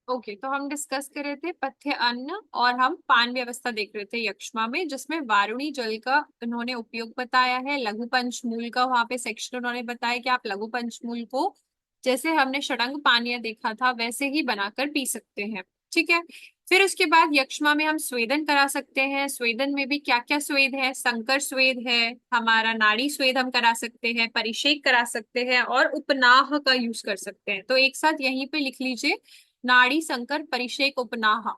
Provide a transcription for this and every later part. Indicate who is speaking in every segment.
Speaker 1: Okay, तो हम discuss कर रहे थे पथ्य अन्न और हम पान व्यवस्था देख रहे थे यक्ष्मा में, जिसमें वारुणी जल का उन्होंने उपयोग बताया है। लघु पंचमूल का वहां पे सेक्शन उन्होंने बताया कि आप लघु पंचमूल को जैसे हमने षडंग पानीय देखा था वैसे ही बनाकर पी सकते हैं। ठीक है। फिर उसके बाद यक्ष्मा में हम स्वेदन करा सकते हैं। स्वेदन में भी क्या क्या स्वेद है? संकर स्वेद है, हमारा नाड़ी स्वेद हम करा सकते हैं, परिषेक करा सकते हैं और उपनाह का यूज कर सकते हैं। तो एक साथ यहीं पे लिख लीजिए, नाड़ी संकर परिषेक उपनाह।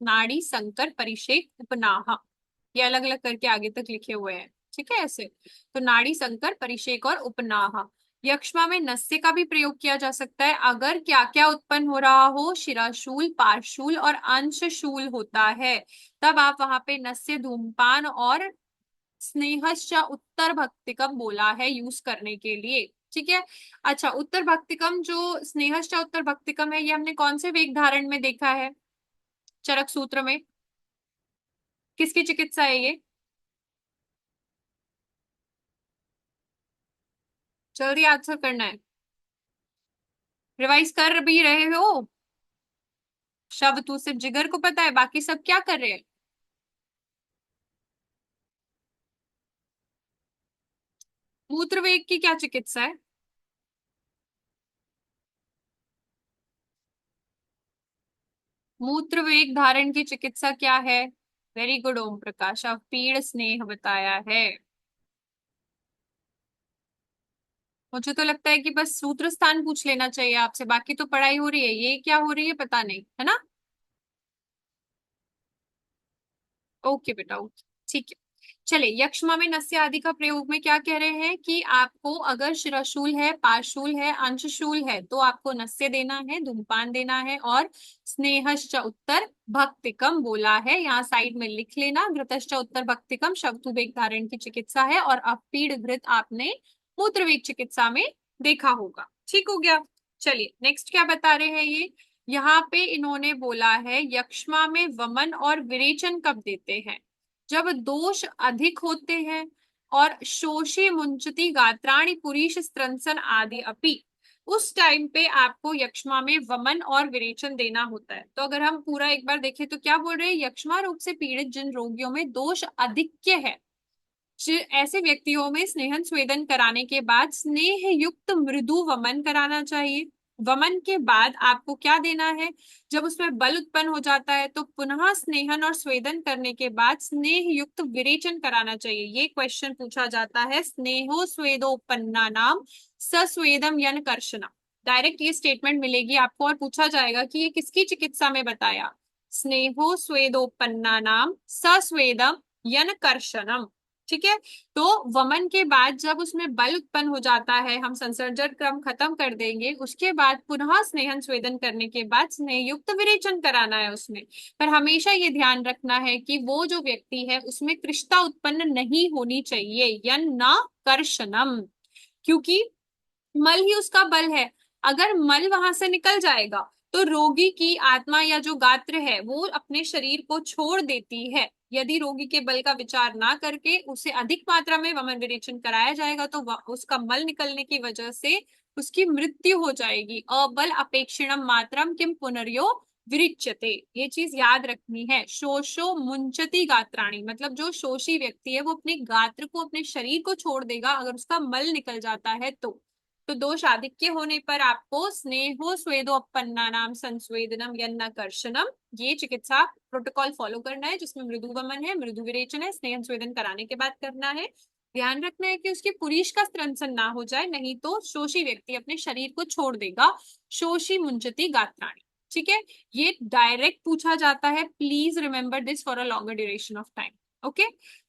Speaker 1: नाड़ी संकर परिषेक उपनाह, ये अलग अलग करके आगे तक लिखे हुए हैं। ठीक है ऐसे। तो नाड़ी संकर परिषेक और उपनाह। यक्ष्मा में नस्य का भी प्रयोग किया जा सकता है अगर क्या क्या उत्पन्न हो रहा हो, शिराशूल, पार्शूल और अंशशूल होता है, तब आप वहां पे नस्य, धूमपान और स्नेहश्च उत्तर भक्तिकम बोला है यूज करने के लिए। ठीक है। अच्छा, उत्तर भक्तिकम जो स्नेहश्च उत्तर भक्तिकम है, ये हमने कौन से वेग धारण में देखा है? चरक सूत्र में। किसकी चिकित्सा है ये? जल्दी आंसर करना है। रिवाइज कर भी रहे हो? शब्द तू सिर्फ जिगर को पता है, बाकी सब क्या कर रहे हैं? मूत्र वेग की क्या चिकित्सा है? मूत्र वेग धारण की चिकित्सा क्या है? वेरी गुड ओम प्रकाश, अब पीड़ स्नेह बताया है। मुझे तो लगता है कि बस सूत्र स्थान पूछ लेना चाहिए आपसे, बाकी तो पढ़ाई हो रही है, ये क्या हो रही है पता नहीं, है ना? ओके बेटा, ओके। ठीक है। चलिए, यक्ष्मा में नस्य आदि का प्रयोग में क्या कह रहे हैं कि आपको अगर शिराशूल है, पाशूल है, अंशशूल है तो आपको नस्य देना है, धूमपान देना है और स्नेहश्च उत्तर भक्तिकम बोला है। यहाँ साइड में लिख लेना, घृतश्च उत्तर भक्तिकम शब्दुवेग धारण की चिकित्सा है। और अपीड घृत आपने मूत्रवेग चिकित्सा में देखा होगा। ठीक हो गया। चलिए नेक्स्ट क्या बता रहे हैं ये। यहाँ पे इन्होंने बोला है यक्ष्मा में वमन और विरेचन कब देते हैं? जब दोष अधिक होते हैं और शोषी मुंचती गात्राणि पुरीश स्त्रंसन आदि अपि, उस टाइम पे आपको यक्ष्मा में वमन और विरेचन देना होता है। तो अगर हम पूरा एक बार देखें तो क्या बोल रहे हैं, यक्ष्मा रोग से पीड़ित जिन रोगियों में दोष अधिक्य है, ऐसे व्यक्तियों में स्नेहन स्वेदन कराने के बाद स्नेह युक्त मृदु वमन कराना चाहिए। वमन के बाद आपको क्या देना है? जब उसमें बल उत्पन्न हो जाता है तो पुनः स्नेहन और स्वेदन करने के बाद स्नेह युक्त विरेचन कराना चाहिए। ये क्वेश्चन पूछा जाता है, स्नेहो स्वेदोपन्ना नाम सस्वेदम यन कर्षणम। डायरेक्ट ये स्टेटमेंट मिलेगी आपको और पूछा जाएगा कि ये किसकी चिकित्सा में बताया? स्नेहो स्वेदोपन्ना नाम सस्वेदम यन कर्षणम। ठीक है। तो वमन के बाद जब उसमें बल उत्पन्न हो जाता है, हम संसर्जन क्रम खत्म कर देंगे, उसके बाद पुनः स्नेहन स्वेदन करने के बाद स्नेह युक्त विरेचन कराना है उसमें। पर हमेशा ये ध्यान रखना है कि वो जो व्यक्ति है उसमें कृष्णता उत्पन्न नहीं होनी चाहिए, यन न कर्षणम, क्योंकि मल ही उसका बल है। अगर मल वहां से निकल जाएगा तो रोगी की आत्मा या जो गात्र है वो अपने शरीर को छोड़ देती है। यदि रोगी के बल का विचार ना करके उसे अधिक मात्रा में वमन विरेचन कराया जाएगा तो उसका मल निकलने की वजह से उसकी मृत्यु हो जाएगी। अबल अपेक्षिणम मात्रम किम पुनर्यो विरिच्यते, ये चीज याद रखनी है। शोषो मुंचती गात्राणी, मतलब जो शोषी व्यक्ति है वो अपने गात्र को, अपने शरीर को छोड़ देगा अगर उसका मल निकल जाता है तो दोष आधिक्य होने पर आपको स्नेहो स्वेदोपन्ना नाम संस्वेदनम यन्न कर्षणम, ये चिकित्सा प्रोटोकॉल फॉलो करना है, जिसमें मृदु वमन है, मृदु विरेचन है, स्नेहन स्वेदन कराने के बाद करना है। ध्यान रखना है कि उसकी पुरीष का स्त्रंसन ना हो जाए, नहीं तो शोषी व्यक्ति अपने शरीर को छोड़ देगा। शोषी मुंचती गात्राणी। ठीक है। ये डायरेक्ट पूछा जाता है, please remember this for a longer duration of time. Okay.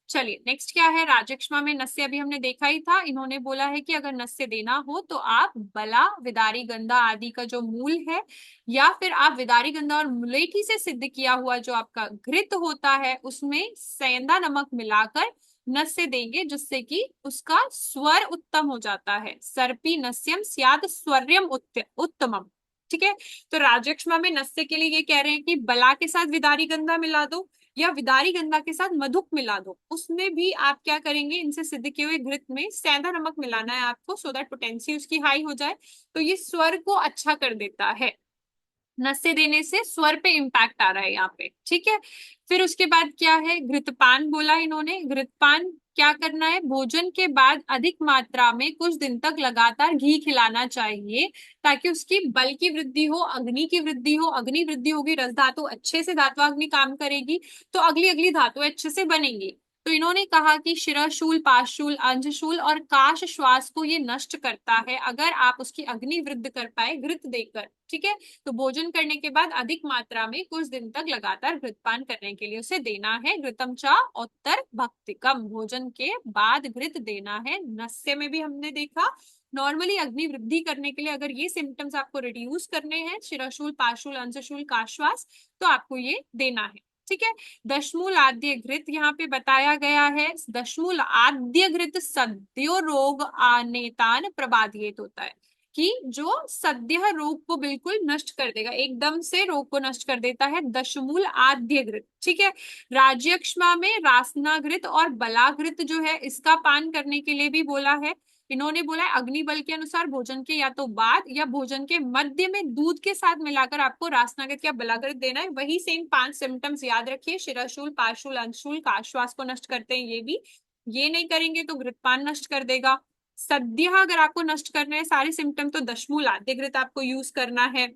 Speaker 1: चलिए नेक्स्ट क्या है, राजक्षमा में नस्य अभी हमने देखा ही था। इन्होंने बोला है कि अगर नस्य देना हो तो आप बला, विदारी गंधा आदि का जो मूल है, या फिर आप विदारी गंधा और मुलेठी से सिद्ध किया हुआ जो आपका घृत होता है उसमें सेंधा नमक मिलाकर नस्य देंगे, जिससे कि उसका स्वर उत्तम हो जाता है। सर्पी नस्यम स्याद स्वर्यम उत्तमम। ठीक है। तो राजक्षमा में नस्य के लिए ये कह रहे हैं कि बला के साथ विदारी गंधा मिला दो या विदारी गंधा के साथ मधुक मिला दो। उसमें भी आप क्या करेंगे, इनसे सिद्ध किए हुए घृत में सेंधा नमक मिलाना है आपको, सो दैट पोटेंसी उसकी हाई हो जाए, तो ये स्वर को अच्छा कर देता है। नस्य देने से स्वर पे इम्पैक्ट आ रहा है यहाँ पे, ठीक है। फिर उसके बाद क्या है, घृतपान बोला इन्होंने। घृतपान क्या करना है, भोजन के बाद अधिक मात्रा में कुछ दिन तक लगातार घी खिलाना चाहिए, ताकि उसकी बल की वृद्धि हो, अग्नि की वृद्धि हो। अग्नि वृद्धि होगी, रस धातु अच्छे से, धात्वाग्नि काम करेगी, तो अगली अगली धातु अच्छे से बनेंगी। तो इन्होंने कहा कि शिरशूल, पाशशूल, अंशशूल और काश श्वास को ये नष्ट करता है, अगर आप उसकी अग्नि वृद्धि कर पाए घृत देकर, ठीक है। तो भोजन करने के बाद अधिक मात्रा में कुछ दिन तक लगातार घृतपान करने के लिए उसे देना है। घृतम चा उत्तर भक्तिकम, भोजन के बाद घृत देना है। नस्य में भी हमने देखा, नॉर्मली अग्नि वृद्धि करने के लिए अगर ये सिम्टम्स आपको रिड्यूस करने हैं, शिरशूल, पाशूल, अंशशूल, काश्वास, तो आपको ये देना है, ठीक है। दशमूल आद्य घृत यहाँ पे बताया गया है। दशमूल आद्य घृत सद्यो रोग आनेतान प्रबाधित होता है, कि जो सद्य रोग को बिल्कुल नष्ट कर देगा, एकदम से रोग को नष्ट कर देता है, दशमूल आद्य घृत, ठीक है। राज्यक्षमा में रासनाघृत और बलाघृत जो है, इसका पान करने के लिए भी बोला है। इन्होंने बोला है अग्नि बल के अनुसार भोजन के या तो बाद या भोजन के मध्य में दूध के साथ मिलाकर आपको रासनाघृत या बलाघृत देना है। वही सेम 5 सिम्टम्स याद रखिए, शिरशूल, पाशूल, अंशूल, काश्वास को नष्ट करते हैं ये भी। ये नहीं करेंगे तो घृतपान नष्ट कर देगा। सद्य अगर आपको नष्ट करना है सारे सिम्टम, तो दशमूल आद्य घृत आपको यूज करना है।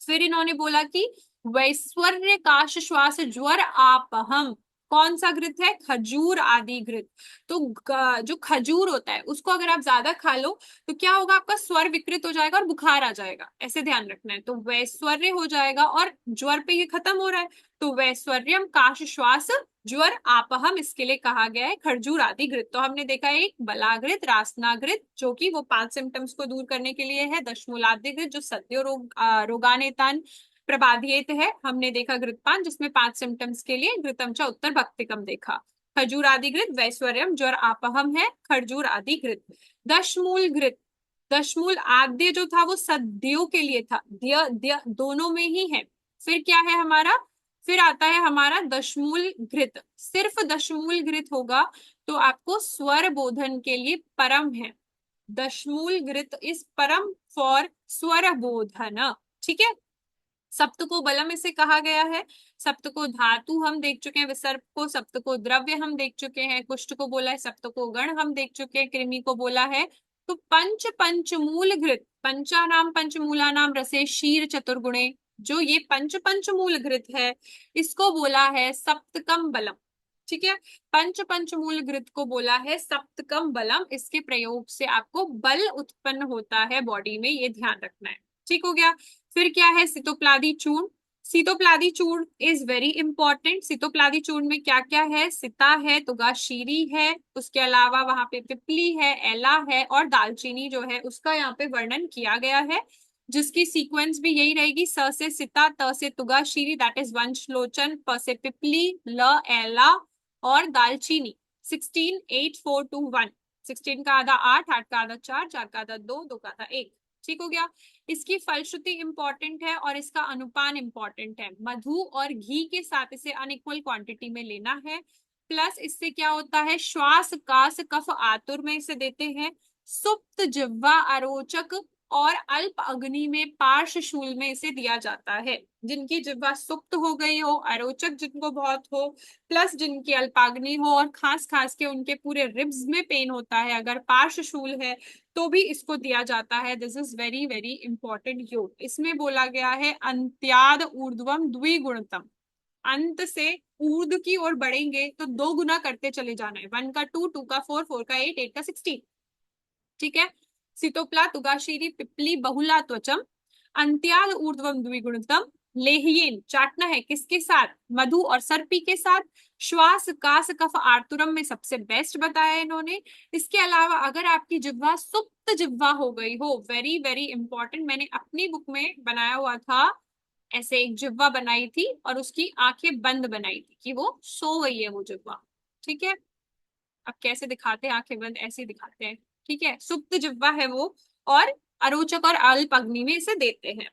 Speaker 1: फिर इन्होंने बोला कि वैश्वर्य काश श्वास ज्वर आपहम, कौन सा घृत है, खजूर आदि घृत। तो जो खजूर होता है उसको अगर आप ज्यादा खा लो तो क्या होगा, आपका स्वर विकृत हो जाएगा और बुखार आ जाएगा, ऐसे ध्यान रखना है। तो वैश्वर्य हो जाएगा और ज्वर पे ये खत्म हो रहा है, तो वैश्वर्यम काश श्वास ज्वर आपहम, इसके लिए कहा गया है खरजूर आदि घृत। तो हमने देखा एक बलाघृत, रासनाघृत जो कि वो 5 सिम्टम्स को दूर करने के लिए है। दशमूलाद्य घृत जो सद्यो रोगानेतान प्रबाधित है। हमने देखा घृतपान जिसमें 5 सिम्टम्स के लिए घृतम च उत्तर भक्तिकम देखा। खजूर आदि घृत वैश्वर्यम ज्वर आपहम है, खरजूर आदि घृत। दशमूल घृत, दशमूल आद्य जो था वो सद्यो के लिए था, द्य द्य दोनों में ही है। फिर क्या है हमारा, फिर आता है हमारा दशमूल घृत। सिर्फ दशमूल घृत होगा तो आपको स्वर बोधन के लिए परम है। दशमूल घृत इस परम फॉर स्वर बोधन, ठीक है। सप्त को बलम इसे कहा गया है। सप्त को धातु हम देख चुके हैं, विसर्ग को, सप्त को द्रव्य हम देख चुके हैं, कुष्ठ को बोला है, सप्त को गण हम देख चुके हैं, कृमि को बोला है। तो पंच पंचमूल घृत, पंचा नाम पंचमूला नाम रसे शीर चतुर्गुणे, जो ये पंच पंचमूल घृत है इसको बोला है सप्तकम बलम, ठीक है। पंच पंचमूल घृत को बोला है सप्तकम बलम, इसके प्रयोग से आपको बल उत्पन्न होता है बॉडी में, ये ध्यान रखना है, ठीक हो गया। फिर क्या है, सितोप्लादी चूर्ण। सितोप्लादी चूर्ण इज वेरी इंपॉर्टेंट। सितोप्लादी चूर्ण में क्या क्या है, सिता है, तुगाशीरी है, उसके अलावा वहां पे पिपली है, एला है और दालचीनी जो है उसका यहाँ पे वर्णन किया गया है, जिसकी सीक्वेंस भी यही रहेगी, स से सिता, त से तुगाशीरी दैट इज वंशलोचन, प से पिपली, ल एला और दालचीनी। 16 8 4 2 1, 16 का आधा 8, 8 का आधा 4, 4 का आधा 2, 2 का आधा 1, ठीक हो गया। इसकी फलश्रुति इंपॉर्टेंट है और इसका अनुपान इंपॉर्टेंट है। मधु और घी के साथ इसे अनइक्वल क्वांटिटी में लेना है। प्लस इससे क्या होता है, श्वास कास कफ आतुर में इसे देते हैं। सुप्त जिह्वा अरोचक और अल्प अग्नि में पार्श्वशूल में इसे दिया जाता है। जिनकी जिह्वा सुप्त हो गई हो, अरोचक जिनको बहुत हो, प्लस जिनकी अल्पाग्नि हो और खास खास के उनके पूरे रिब्स में पेन होता है, अगर पार्श्वशूल है तो भी इसको दिया जाता है। This is very very important योग। इसमें बोला गया है अंत्याद ऊर्ध्वम द्विगुणतम, अंत से ऊर्ध्व की ओर बढ़ेंगे तो 2 गुना करते चले जाना है। 1 का 2, 2 का 4, 4 का 8, 8 का 16, ठीक है। सितोप्ला तुगाशीरी पिपली बहुला त्वचम, अंत्याद ऊर्ध्वम द्विगुणतम, लेहियेन चाटना है किसके साथ, मधु और सर्पी के साथ। श्वास कास कफ आर्तुरम में सबसे बेस्ट बताया इन्होंने। इसके अलावा अगर आपकी जिह्वा सुप्त जिह्वा हो गई हो, वेरी वेरी इंपॉर्टेंट, मैंने अपनी बुक में बनाया हुआ था, ऐसे एक जिह्वा बनाई थी और उसकी आंखें बंद बनाई थी कि वो सो गई है वो जिह्वा, ठीक है। अब कैसे दिखाते हैं, आंखें बंद ऐसे दिखाते हैं, ठीक है। सुप्त जिह्वा है वो, और अरोचक और अल्प अग्नि में इसे देते हैं।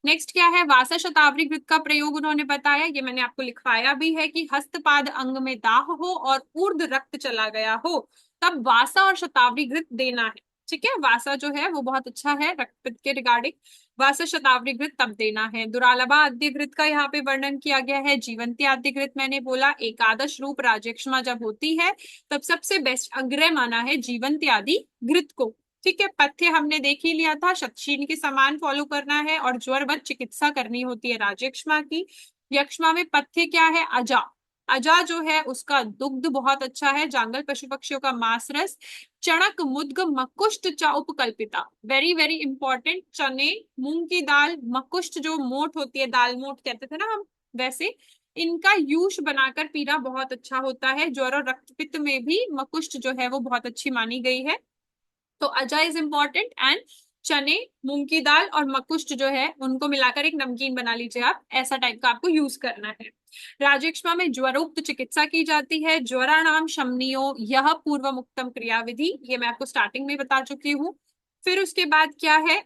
Speaker 1: नेक्स्ट क्या है, वासा शतावरी घृत का प्रयोग उन्होंने बताया, ये मैंने आपको लिखवाया भी है कि हस्तपाद अंग में दाह हो और ऊर्ध रक्त चला गया हो तब वासा और शतावरी घृत देना है, ठीक है, वासा जो है वो बहुत अच्छा है रक्त पित्त के रिगार्डिंग। वासा शतावरी घृत तब देना है। दुरालभा आद्य घृत का यहाँ पे वर्णन किया गया है। जीवंती आद्य घृत मैंने बोला एकादश रूप राजयक्ष्मा जब होती है तब सबसे बेस्ट अग्रय माना है जीवंती आदि घृत को। ठीक है, पथ्य हमने देख ही लिया था, शतशील के समान फॉलो करना है और ज्वरवत चिकित्सा करनी होती है राजयक्ष्मा की। यक्ष्मा में पथ्य क्या है? अजा। अजा जो है उसका दुग्ध बहुत अच्छा है, जांगल पशु पक्षियों का मांस रस, चणक मुद्ग मकुष्ट चा उपकल्पिता, वेरी वेरी इंपॉर्टेंट। चने, मूंग की दाल, मकुष्ट जो मोठ होती है, दाल मोठ कहते थे ना हम, वैसे इनका यूश बनाकर पीना बहुत अच्छा होता है। ज्वर और रक्तपित्त में भी मकुष्ट जो है वो बहुत अच्छी मानी गई है। तो अजा इज इम्पोर्टेंट एंड चने, मूंग की दाल और मकुष्ट जो है उनको मिलाकर एक नमकीन बना लीजिए आप, ऐसा टाइप का आपको यूज करना है। राजयक्ष्मा में ज्वरोक्त चिकित्सा की जाती है। ज्वराणाम शमनियो यह पूर्व मुक्तम क्रियाविधि, ये मैं आपको स्टार्टिंग में बता चुकी हूँ। फिर उसके बाद क्या है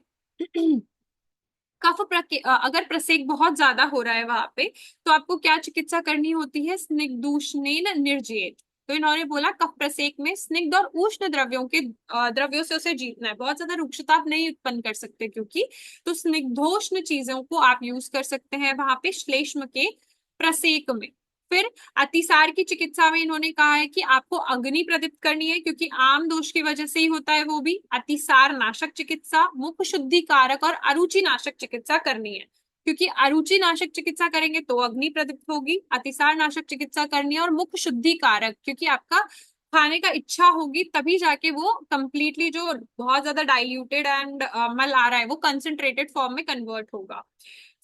Speaker 1: अगर प्रसेक बहुत ज्यादा हो रहा है वहां पे तो आपको क्या चिकित्सा करनी होती है? स्निग्धूष्णेन निर्जेत। तो इन्होंने बोला कफ प्रसेक में स्निग्ध और उष्ण द्रव्यों के द्रव्यों से उसे जीतना है, बहुत ज्यादा रुक्षता आप नहीं उत्पन्न कर सकते क्योंकि, तो स्निग्धोष्ण चीजों को आप यूज कर सकते हैं वहां पे श्लेष्म के प्रसेक में। फिर अतिसार की चिकित्सा में इन्होंने कहा है कि आपको अग्नि प्रदीप्त करनी है क्योंकि आम दोष की वजह से ही होता है वो भी। अतिसार नाशक चिकित्सा, मुख शुद्धि कारक और अरुचि नाशक चिकित्सा करनी है क्योंकि अरुचि नाशक चिकित्सा करेंगे तो अग्नि प्रदीप्त होगी, अतिसार नाशक चिकित्सा करनी है, और मुख शुद्धि कारक क्योंकि आपका खाने का इच्छा होगी तभी जाके वो कंप्लीटली जो बहुत ज्यादा डाइल्यूटेड एंड मल आ रहा है वो कंसेंट्रेटेड फॉर्म में कन्वर्ट होगा।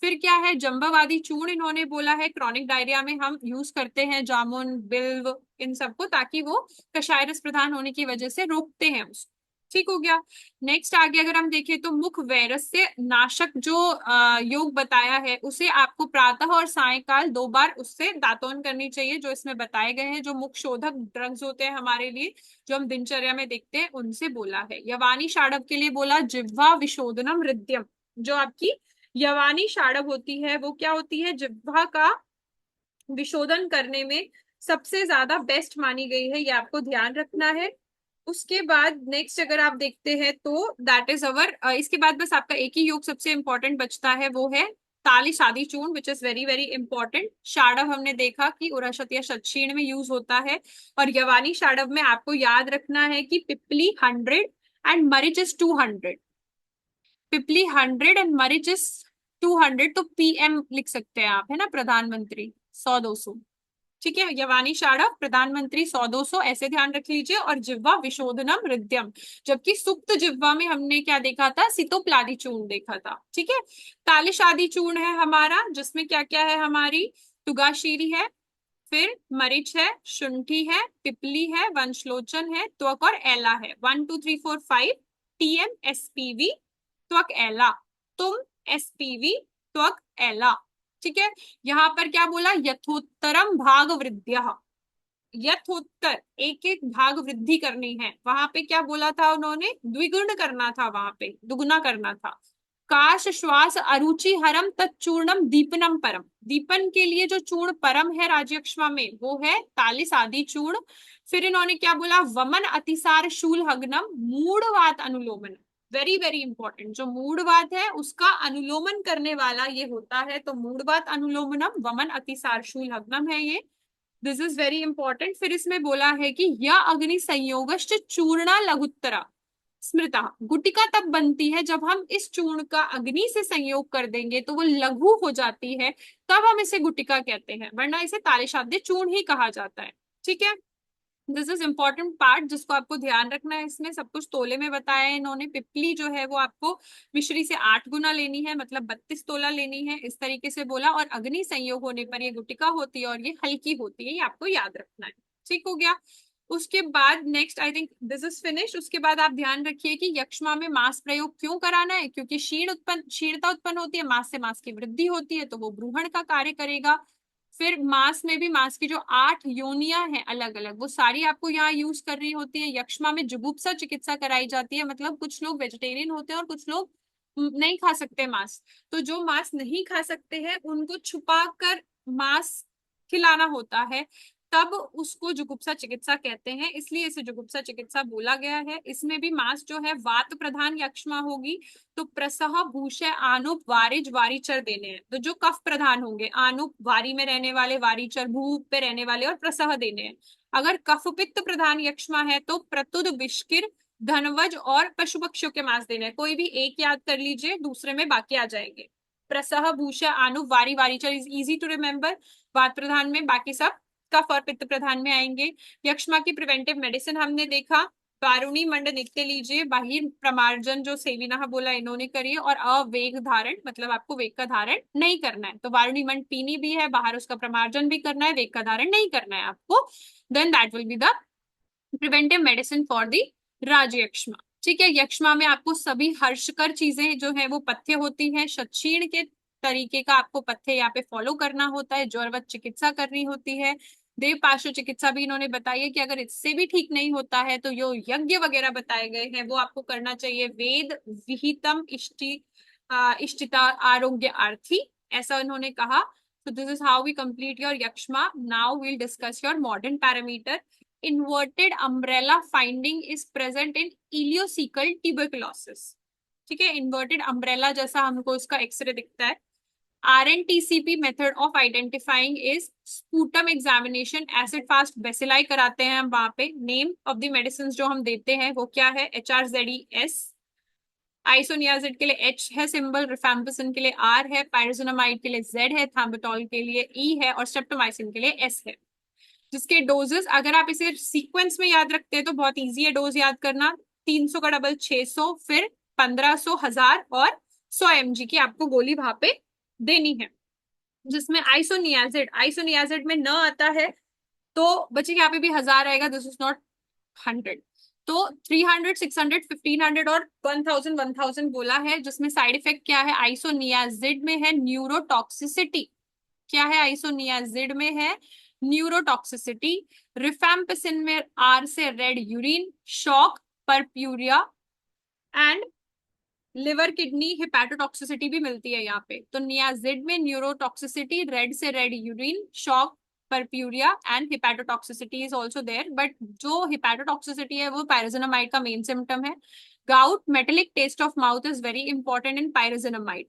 Speaker 1: फिर क्या है? जंबावादी चूर्ण इन्होंने बोला है क्रॉनिक डायरिया में हम यूज करते हैं, जामुन, बिल्व, इन सबको, ताकि वो कषाय रस प्रधान होने की वजह से रोकते हैं उसको। ठीक हो गया। नेक्स्ट आगे अगर हम देखें तो मुख वायरस से नाशक जो योग बताया है उसे आपको प्रातः और सायकाल 2 बार उससे दातून करनी चाहिए, जो इसमें बताए गए हैं, जो मुख शोधक ड्रग्स होते हैं हमारे लिए जो हम दिनचर्या में देखते हैं उनसे बोला है। यवानी शाड़ब के लिए बोला जिह्वा विशोधनम हृदयम, जो आपकी यवानी शाड़ब होती है वो क्या होती है? जिह्वा का विशोधन करने में सबसे ज्यादा बेस्ट मानी गई है, ये आपको ध्यान रखना है। उसके बाद नेक्स्ट अगर आप देखते हैं तो दैट इज अवर, इसके बाद बस आपका एक ही योग सबसे इंपॉर्टेंट बचता है, वो है Talisadi churna, which is very very important. शाड़व हमने देखा कि उराशत या शतशीर्ण में यूज होता है, और यवानी शाड़व में आपको याद रखना है कि पिपली 100 एंड मरिच इज 200। पिपली 100 एंड मरिच इज 200, तो पीएम लिख सकते हैं आप, है ना, प्रधानमंत्री 100-200। ठीक है, यवानी शाड़व प्रधानमंत्री 100-200 ऐसे ध्यान रख लीजिए। और जिह्वा विशोधनम हृदयम, जबकि सुप्त जिह्वा में हमने क्या देखा था? सितोप्लादी चूर्ण देखा था। ठीक है, तालिश आदि चूर्ण है हमारा, जिसमें क्या क्या है? हमारी तुगाशीरी है, फिर मरीच है, शुंठी है, पिपली है, वंशलोचन है, त्वक और एला है। 1 2 3 4 5 टीएम एसपीवी त्वक एला, तुम एसपीवी त्वक एला। ठीक है, यहाँ पर क्या बोला? यथोत्तरम भाग वृद्ध्या, यथोत्तर एक एक भाग वृद्धि करनी है। वहां पे क्या बोला था उन्होंने? द्विगुण करना था, वहां पे दुगुना करना था। काश श्वास अरुचि हरम तत्चूर्णम दीपनम परम, दीपन के लिए जो चूर्ण परम है राजयक्ष्मा में वो है तालिस आदि चूर्ण। फिर इन्होंने क्या बोला? वमन अतिसार शूल हग्नम मूढ़वात अनुलोमन, वेरी वेरी इंपॉर्टेंट, जो मूढ़वात है उसका अनुलोमन करने वाला ये होता है, तो मूढ़वात अनुलोमनम वमन अतिसार शूल हग्नम है ये, दिस इज वेरी इंपॉर्टेंट। फिर इसमें बोला है कि यह अग्नि संयोगश्च चूर्णा लघुत्तरा स्मृता, गुटिका तब बनती है जब हम इस चूर्ण का अग्नि से संयोग कर देंगे तो वो लघु हो जाती है, तब हम इसे गुटिका कहते हैं, वरना इसे तालिशाद्य चूर्ण ही कहा जाता है। ठीक है, दिस इज इम्पोर्टेंट पार्ट जिसको आपको ध्यान रखना है। इसमें सब कुछ तोले में बताया है इन्होंने। पिपली जो है वो आपको मिश्री से 8 गुना लेनी है, मतलब 32 तोला लेनी है, इस तरीके से बोला। और अग्नि संयोग होने पर ये गुटिका होती है और ये हल्की होती है, ये आपको याद रखना है। ठीक हो गया। उसके बाद next I think this is finish. उसके बाद आप ध्यान रखिए कि यक्ष्मा में मांस प्रयोग क्यों कराना है, क्योंकि क्षीणता उत्पन्न होती है, मांस से मांस की वृद्धि होती है तो वो ब्रूहण का कार्य करेगा। फिर मांस में भी मांस की जो 8 योनियां हैं अलग अलग, वो सारी आपको यहाँ यूज करनी होती है। यक्ष्मा में जुगुप्सा चिकित्सा कराई जाती है, मतलब कुछ लोग वेजिटेरियन होते हैं और कुछ लोग नहीं खा सकते मांस, तो जो मांस नहीं खा सकते हैं उनको छुपा कर मांस खिलाना होता है, तब उसको जुगुप्सा चिकित्सा कहते हैं, इसलिए इसे जुगुप्सा चिकित्सा बोला गया है। इसमें भी मास जो है वात प्रधान यक्ष्मा होगी, तो प्रसह, भूषय, आनुप, वारिज, वारीचर देने हैं। तो जो कफ प्रधान होंगे, आनुप वारी में रहने वाले, वारीचर भूप पे रहने वाले, और प्रसह देने हैं। अगर कफ पित्त प्रधान यक्ष्मा है तो प्रतुद, विष्किर, धनवज और पशु पक्षियों के मांस देने हैं। कोई भी एक याद कर लीजिए, दूसरे में बाकी आ जाएंगे। प्रसह, भूषय, आनुप, वारी, वारीचर इज इजी टू रिमेम्बर। वात प्रधान में बाकी सब कफ और पित्त प्रधान में आएंगे। यक्ष्मा की प्रिवेंटिव मेडिसिन हमने देखा, वारुणी मंड नित्य लीजिए, बाह्य प्रमार्जन जो सेविना बोला इन्होंने करिए, और अवेग धारण मतलब आपको वेग का धारण नहीं करना है। तो वारुणी मंड पीनी भी है, बाहर उसका प्रमार्जन भी करना है, वेग का धारण नहीं करना है आपको। Then that will be the preventive medicine for the राज यक्ष्मा। ठीक है, यक्ष्मा में आपको सभी हर्षकर चीजें जो है वो पथ्य होती है, क्षीण के तरीके का आपको पथ्य यहाँ पे फॉलो करना होता है, ज्वरवत चिकित्सा करनी होती है। देव पार्श्व चिकित्सा भी इन्होंने बताई है कि अगर इससे भी ठीक नहीं होता है तो जो यज्ञ वगैरह बताए गए हैं वो आपको करना चाहिए। वेद विहितम इष्टिता आरोग्य आर्थी, ऐसा इन्होंने कहा। So this is how we complete your yakshma. Now we'll discuss your modern parameter. Inverted umbrella finding is present in ileocecal tuberculosis. ठीक है, इन्वर्टेड अम्ब्रेला जैसा हमको इसका एक्सरे दिखता है। RNTCP method of identifying is sputum examination, acid fast bacilli कराते हैं हम वहां पे। नेम ऑफ द मेडिसिन जो हम देते हैं वो क्या है, HRZES। आइसोनियाजिड के लिए H है सिंबल, रिफैम्पिसिन के लिए R है, पायरोसिनामाइड के लिए Z है, थाम्बोटॉल के लिए E है, और स्ट्रेप्टोमाइसिन के लिए S है। जिसके डोजेस अगर आप इसे सीक्वेंस में याद रखते हैं तो बहुत इजी है डोज याद करना। 300 का डबल 600, फिर 1500, 1000 और 100 mg की आपको गोली वहां पे देनी है। जिसमें आइसोनियाजिड आइसोनियाजिड में न आता है तो बच्चे यहाँ पे भी 1000 आएगा, दिस इज नॉट 100। तो 300, 600, 1500 और 1000 1000 बोला है। जिसमें साइड इफेक्ट क्या है, आइसोनियाजिड में है न्यूरोटॉक्सिसिटी। क्या है आइसोनियाजिड में है, न्यूरोटॉक्सिसिटी। रिफैम्पिसिन में आर से red urine, shock, purpura and liver kidney hepatotoxicity भी मिलती है यहाँ पे। तो नियाजिड में न्यूरोटॉक्सिसिटी, रेड से red urine, shock, purpura and hepatotoxicity is also there. But जो हिपैटोटॉक्सिसिटी है वो पायरोसिनामाइड का मेन सिम्टम है। Gout, metallic test of mouth is very important in pyrazinamide.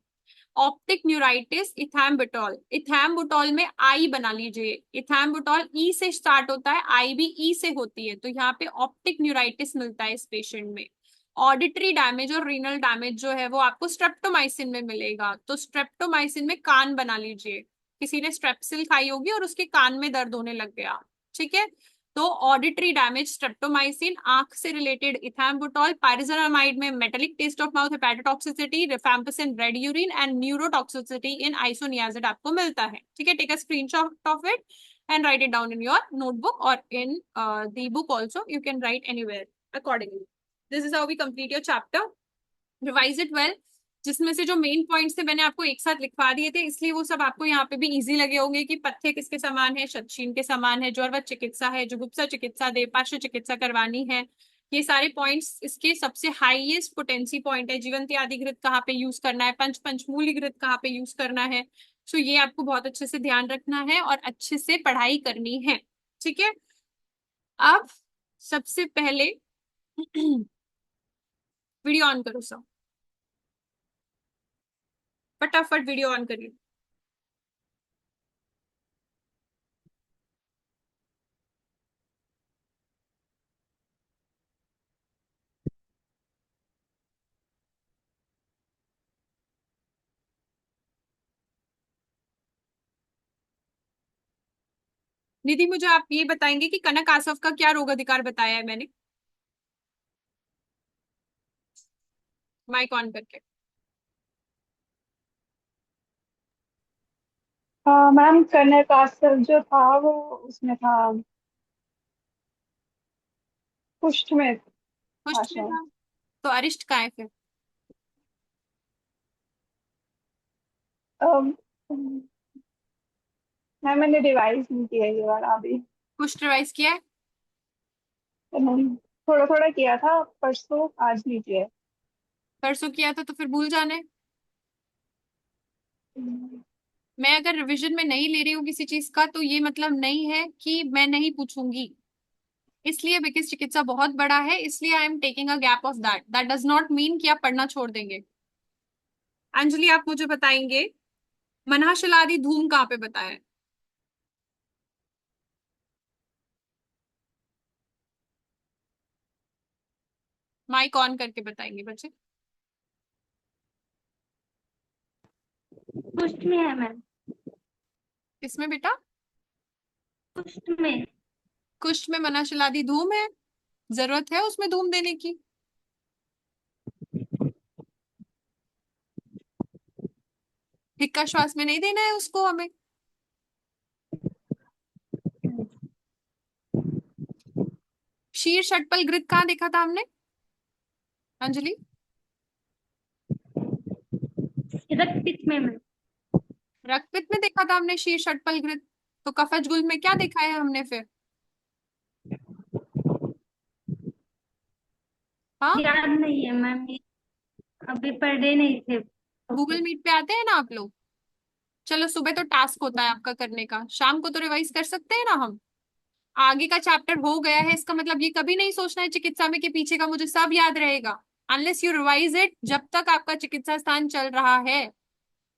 Speaker 1: Optic neuritis, ethambutol. Ethambutol में eye बना लीजिए, इथैम्बुटॉल ई से स्टार्ट होता है, आई भी ई से होती है, तो यहाँ पे ऑप्टिक न्यूराइटिस मिलता है इस पेशेंट में। ऑडिटरी डैमेज और रीनल डैमेज जो है वो आपको स्ट्रेप्टोमाइसिन में मिलेगा। तो स्ट्रेप्टोमाइसिन में कान बना लीजिए, किसी ने स्ट्रेप्सिल खाई होगी और उसके कान में दर्द होने लग गया। ठीक है, तो ऑडिटरी डैमेज स्ट्रेप्टोमाइसिन, आंख से रिलेटेड इथैम्बुटॉल, पायरोसिनामाइड में metallic test of mouth, hepatotoxicity, rifampicin red urine and neurotoxicity in isoniazid आपको मिलता है। ठीक है, take a screenshot of it and write it down in your notebook or in the book also. You can write anywhere accordingly. This is how we complete your chapter. Revise it well. जिसमें से जो main points थे मैंने आपको एक साथ लिखवा दिए थे, इसलिए वो सब आपको यहाँ पे भी इजी लगे होंगे कि पथ्य किसके समान है, शतशीन के समान है, ज्वरवत चिकित्सा है, जुगुप्सा चिकित्सा, देवपार्श्व चिकित्सा करवानी है। ये सारे पॉइंट्स इसके सबसे हाईएस्ट पोटेंसी पॉइंट है। जीवंती आदिघृत कहाँ पे यूज करना है, पंचमूली घृत कहाँ पे यूज करना है। सो ये आपको बहुत अच्छे से ध्यान रखना है और अच्छे से पढ़ाई करनी है। ठीक है, अब सबसे पहले वीडियो ऑन करो सब, फटाफट वीडियो ऑन करिए। निधि, मुझे आप ये बताएंगे कि कनक आसव का क्या रोग अधिकार बताया है मैंने, माइक ऑन करके।
Speaker 2: मैम कनक आसव जो था वो उसमें था, कुष्ठ में था
Speaker 1: फर्स्ट में
Speaker 2: शायद।
Speaker 1: था, तो अरिष्ट का है फिर।
Speaker 2: अम, मैम मैंने रिवाइज नहीं किया ये वाला अभी।
Speaker 1: कुछ रिवाइज किया है?
Speaker 2: थोड़ा थोड़ा किया था परसों, आज नहीं किया।
Speaker 1: परसों किया था तो फिर भूल जाने। मैं अगर रिवीजन में नहीं ले रही हूँ किसी चीज का तो ये मतलब नहीं है कि मैं नहीं पूछूंगी। इसलिए बिकॉज चिकित्सा बहुत बड़ा है, इसलिए I am taking a gap of that, that does not mean कि आप पढ़ना छोड़ देंगे। अंजलि आप मुझे बताएंगे मनाशलादि धूम कहाँ पे बताया है? माइक ऑन करके बताएंगे बच्चे।
Speaker 2: कुछ में है मैम।
Speaker 1: किसमें बेटा?
Speaker 2: कुछ में।
Speaker 1: कुष्ठ में मनाशलादि धूम है। जरूरत है उसमें धूम देने की? हिक्का श्वास में नहीं देना है उसको हमें। शीर षटपल घृत कहाँ देखा था हमने अंजलि?
Speaker 2: रक्त में मैम।
Speaker 1: रक्तपित्त में देखा था हमने शीर षटपल घृत। तो कफज गुल्म में क्या देखा है हमने फिर? हाँ।
Speaker 2: याद नहीं है मैम, ये अभी पढ़े नहीं थे।
Speaker 1: गूगल मीट पे आते हैं ना आप लोग? चलो सुबह तो टास्क होता है आपका करने का, शाम को तो रिवाइज कर सकते हैं ना हम। आगे का चैप्टर हो गया है इसका मतलब ये कभी नहीं सोचना है चिकित्सा में कि पीछे का मुझे सब याद रहेगा। अनलेस यू रिवाइज इट, जब तक आपका चिकित्सा स्थान चल रहा है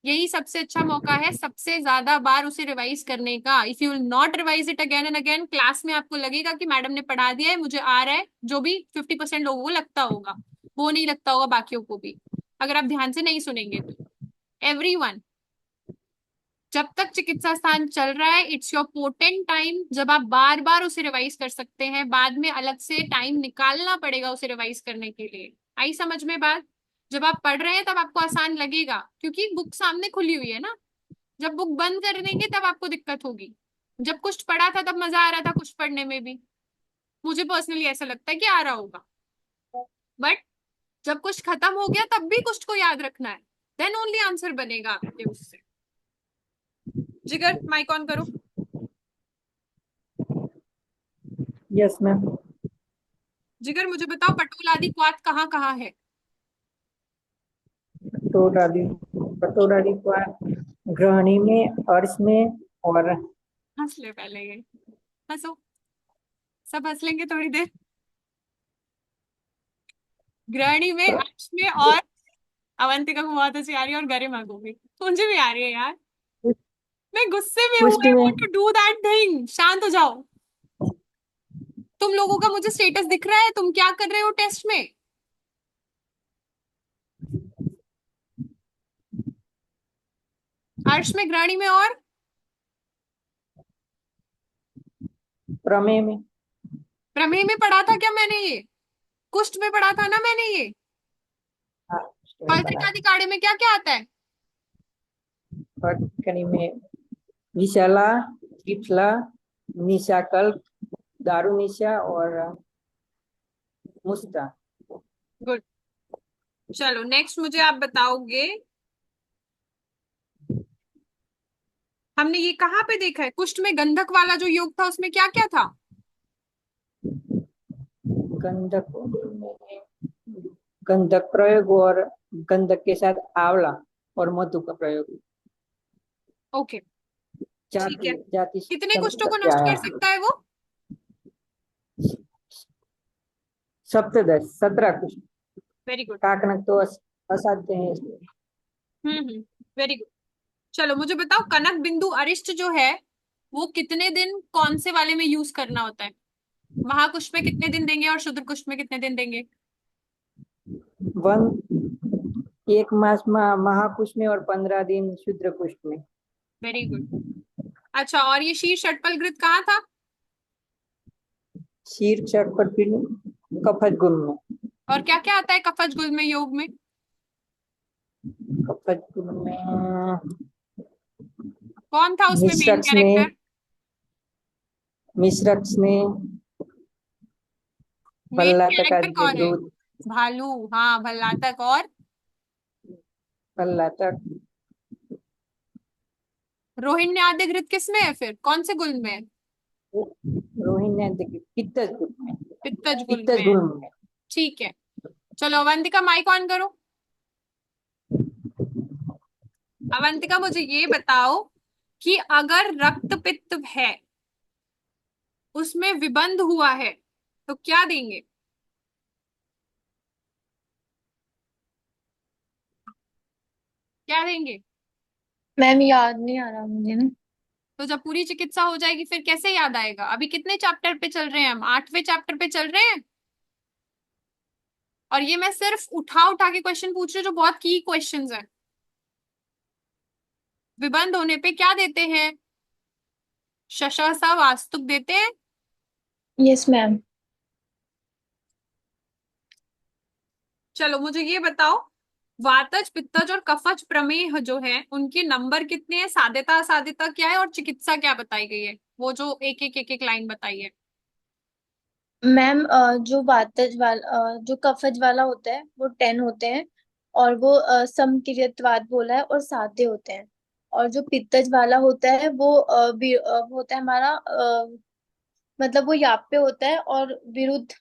Speaker 1: यही सबसे अच्छा मौका है सबसे ज्यादा बार उसे रिवाइज करने का। If you will not revise it again and again, class में आपको लगेगा कि मैडम ने पढ़ा दिया है, मुझे आ रहा है, जो भी 50% लोगों को लगता होगा वो नहीं लगता होगा बाकियों को भी, अगर आप ध्यान से नहीं सुनेंगे तो। एवरीवन, जब तक चिकित्सा स्थान चल रहा है इट्स योर पोटेंट टाइम, जब आप बार बार उसे रिवाइज कर सकते हैं, बाद में अलग से टाइम निकालना पड़ेगा उसे रिवाइज करने के लिए। आई समझ में बात? जब आप पढ़ रहे हैं तब आपको आसान लगेगा क्योंकि बुक सामने खुली हुई है ना। जब बुक बंद कर देंगे तब आपको दिक्कत होगी। जब कुछ पढ़ा था तब मजा आ रहा था कुछ पढ़ने में भी, मुझे पर्सनली ऐसा लगता है कि आ रहा होगा। बट जब कुछ खत्म हो गया तब भी कुछ को याद रखना है, देन ओनली आंसर बनेगा आपके उससे। जिगर माइक ऑन करो।
Speaker 3: Yes ma'am.
Speaker 1: जिगर मुझे बताओ पटोल आदि क्वाथ कहाँ कहाँ है?
Speaker 3: पटोरादि पटोरादि को गृहिणी में, अर्श में और
Speaker 1: हंस ले पहले ये, हंसो, सब हंस लेंगे थोड़ी देर। गृहिणी में, अंश में और अवंतिका को बहुत हंसी आ रही है और गरिमा को भी, मुझे भी आ रही है यार। मैं गुस्से में हूँ,
Speaker 3: पुष्टि
Speaker 1: आई
Speaker 3: में।
Speaker 1: Want to do that thing, शांत हो जाओ। तुम लोगों का मुझे स्टेटस दिख रहा है, तुम क्या कर रहे हो टेस्ट में? अर्श में, गृहिणी में और
Speaker 3: प्रमेय में।
Speaker 1: प्रमेय में पढ़ा था क्या मैंने ये? कुष्ठ में पढ़ा था ना मैंने ये?
Speaker 3: हाँ, पुष्टि में पढ़ा।
Speaker 1: पलत्रिकादि काढ़े में क्या क्या आता है?
Speaker 3: फटकनी में विशाला, त्रिफला, निशाकल्प, दारुनिशा और मुस्ता।
Speaker 1: गुड। चलो नेक्स्ट मुझे आप बताओगे, हमने ये कहाँ पे देखा है कुष्ठ में गंधक वाला जो योग था उसमें क्या क्या था?
Speaker 3: गंधक में गंधक प्रयोग और गंधक के साथ आंवला और मधु का प्रयोग।
Speaker 1: ओके। ठीक
Speaker 3: जाति
Speaker 1: है।
Speaker 3: जाति
Speaker 1: कितने कुष्ठों को
Speaker 3: संपत्ति
Speaker 1: नष्ट कर
Speaker 3: आया।
Speaker 1: सकता है वो?
Speaker 3: सप्तदश 17 कुछ।
Speaker 1: Very good.
Speaker 3: काकनक तो असाध्य है इसलिए।
Speaker 1: Very good. चलो मुझे बताओ कनक बिंदु अरिष्ट जो है वो कितने दिन कौन से वाले में यूज करना होता है? महाकुष्ठ में कितने दिन देंगे और शुद्र कुष्ठ में कितने दिन देंगे?
Speaker 3: वन 1 मास में महाकुश में और 15 दिन शुद्र कुश में।
Speaker 1: Very good. अच्छा, और ये शीर षटपल घृत कहाँ था?
Speaker 3: शीर चक पर फिर कफज गुण में।
Speaker 1: और क्या क्या आता है कफज गुल में योग में?
Speaker 3: कफज गुण में
Speaker 1: कौन था उसमें मेन
Speaker 3: मिश्रक्ष ने
Speaker 1: कैरेक्टर?
Speaker 3: मिश्रक्ष ने
Speaker 1: मेन
Speaker 3: भल्लातक
Speaker 1: कैरेक्टर
Speaker 3: आदि
Speaker 1: कौन है?
Speaker 3: दूध।
Speaker 1: भालू, हाँ भल्लातक। और
Speaker 3: भल्लातक
Speaker 1: रोहिण्यादि घृत किस में है फिर, कौन से गुल में है?
Speaker 3: रोहिणी देखिए पित्तज गुण में।
Speaker 1: पित्तज गुल
Speaker 3: पित्तज
Speaker 1: में है।
Speaker 3: गुण में।
Speaker 1: ठीक है। चलो अवंतिका माइक ऑन करो। अवंतिका मुझे ये बताओ कि अगर रक्त पित्त है, उसमें विबंध हुआ है, तो क्या देंगे? क्या देंगे?
Speaker 4: मैम याद नहीं आ रहा मुझे ना।
Speaker 1: तो जब पूरी चिकित्सा हो जाएगी फिर कैसे याद आएगा? अभी कितने चैप्टर पे चल रहे हैं हम? 8वें चैप्टर पे चल रहे हैं। और ये मैं सिर्फ उठा उठा के क्वेश्चन पूछ रही हूँ जो बहुत की क्वेश्चंस हैं। विबंध होने पे क्या देते हैं? शशा सा वास्तुक देते हैं।
Speaker 4: Yes ma'am.
Speaker 1: चलो मुझे ये बताओ, वातज पित्तज और कफज प्रमेह जो है उनके नंबर कितने हैं? साध्यता असाध्यता क्या है और चिकित्सा क्या बताई गई है? वो जो एक एक लाइन बताई है।
Speaker 4: मैम जो वातज वाला जो कफज वाला होता है वो 10 होते हैं। और वो समक्रियत्वाद बोला है और साध्य होते हैं। और जो पित्तज वाला होता है वो वो होता है हमारा मतलब वो याप पे होता है और विरुद्ध